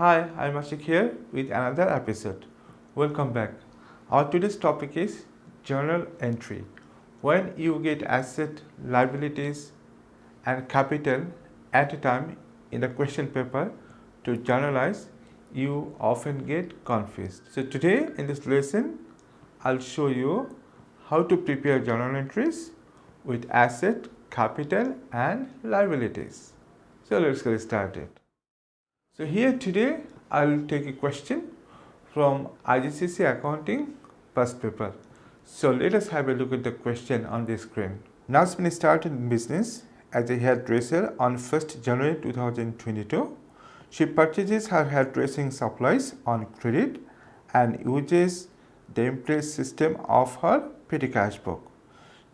Hi, I'm Ashik here with another episode. Welcome back. Our today's topic is journal entry. When you get asset, liabilities, and capital at a time in the question paper to journalize, you often get confused. So today in this lesson, I'll show you how to prepare journal entries with asset, capital, and liabilities. So let's get started. So here today I'll take a question from IGCSE Accounting first paper. So let us have a look at the question on the screen. Nazmin started in business as a hairdresser on 1st January 2022. She purchases her hairdressing supplies on credit and uses the Impress system of her petty cash book.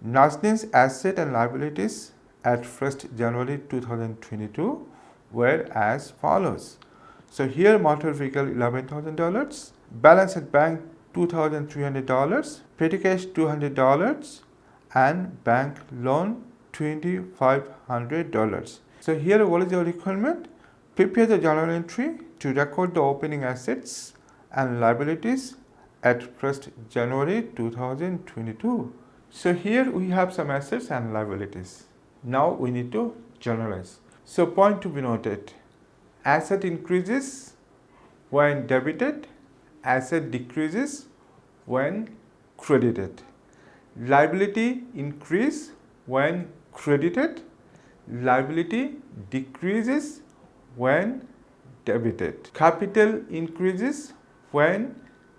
Nazmin's assets and liabilities at 1st January 2022 were as follows. So here motor vehicle $11,000, balance at bank $2,300, petty cash $200, and bank loan $2,500. So here what is your requirement? Prepare the journal entry to record the opening assets and liabilities at 1st January 2022. So here we have some assets and liabilities. Now we need to journalize. So point to be noted, asset increases when debited, asset decreases when credited. Liability increase when credited, liability decreases when debited. Capital increases when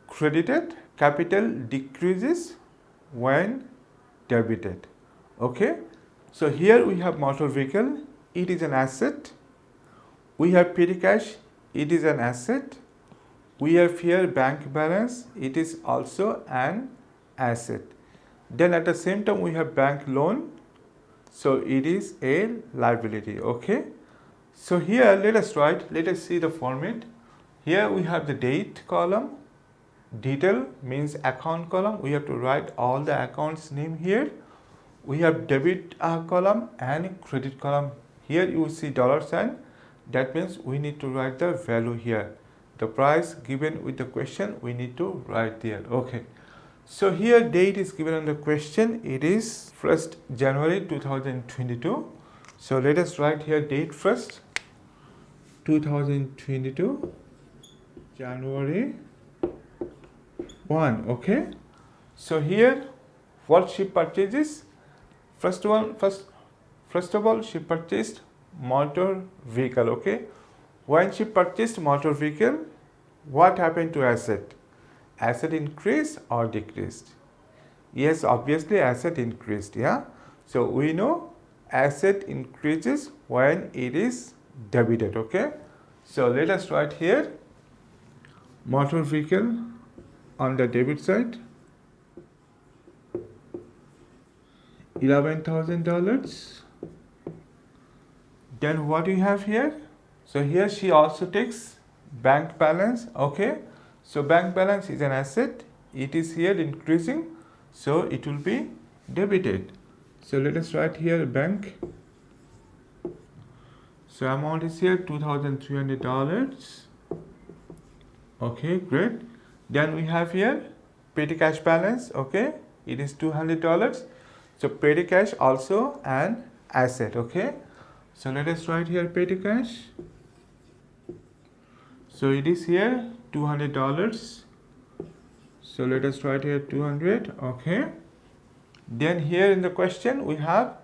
credited, capital decreases when debited. Okay, so here we have motor vehicle, it is an asset. We have petty cash, it is an asset. We have here bank balance, it is also an asset. Then at the same time we have bank loan, so it is a liability. Okay, so here let us see the format. Here we have the date column, detail means account column, we have to write all the accounts name here. We have debit column and credit column. Here you will see dollar sign, that means we need to write the value here. The price given with the question we need to write there. Okay, so here date is given on the question, it is 1st January 2022. So let us write here date first, 2022 January 1. Okay, so here what she purchases? First of all she purchased motor vehicle. Okay, when she purchased motor vehicle, what happened to asset? Asset increased or decreased? Yes, obviously asset increased. Yeah, so we know asset increases when it is debited. Okay, so let us write here motor vehicle on the debit side, $11,000. Then what do you have here? So here she also takes bank balance. Okay, so bank balance is an asset, it is here increasing, so it will be debited. So let us write here bank. So amount is here $2,300. Okay, great. Then we have here petty cash balance. Okay, it is $200. So petty cash also an asset. Okay, so let us write here petty cash. So it is here $200. So let us write here 200. Okay, then here in the question we have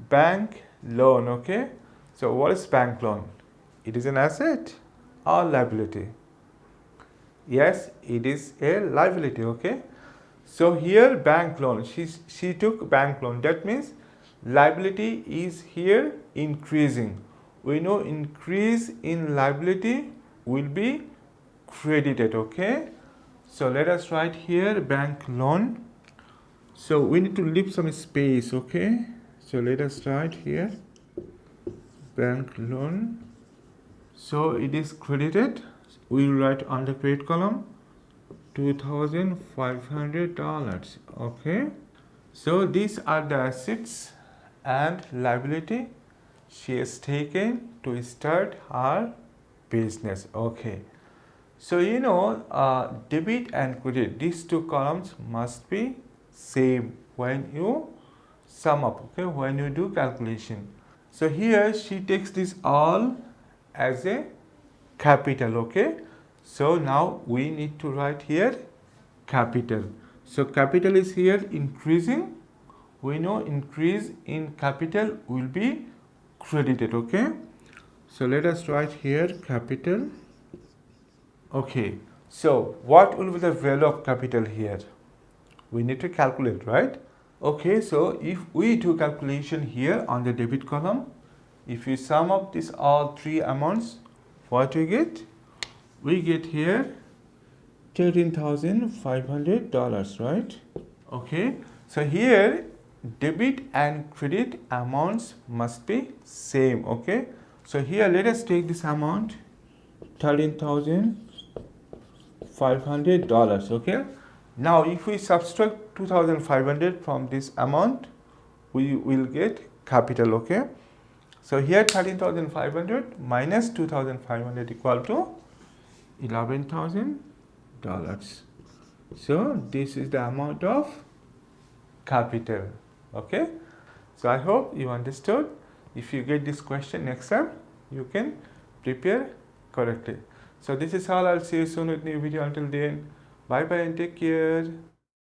bank loan. Okay, so what is bank loan? It is an asset or liability? Yes, it is a liability. Okay, so here bank loan, she took bank loan, that means liability is here increasing. We know increase in liability will be credited. Okay, so let us write here bank loan. So we need to leave some space. Okay, so let us write here bank loan. So it is credited, we will write on the credit column $2,500. Okay, so these are the assets and liability she has taken to start her business. Okay. So debit and credit, these two columns must be same when you sum up, okay, when you do calculation. So here she takes this all as a capital, okay. So now we need to write here capital. So capital is here increasing. We know increase in capital will be credited, okay. So let us write here capital. Okay, so what will be the value of capital here? We need to calculate, right? Okay, so if we do calculation here on the debit column, if you sum up this all three amounts, what we get? We get here $13,500, right? Okay, so here debit and credit amounts must be same, okay? So here let us take this amount, $13,500, okay? Now if we subtract 2,500 from this amount, we will get capital, okay? So here 13,500 minus 2,500 equal to $11,000. So this is the amount of capital, okay? So I hope you understood. If you get this question next time, you can prepare correctly. So this is all. I'll see you soon with new video. Until then, bye bye and take care.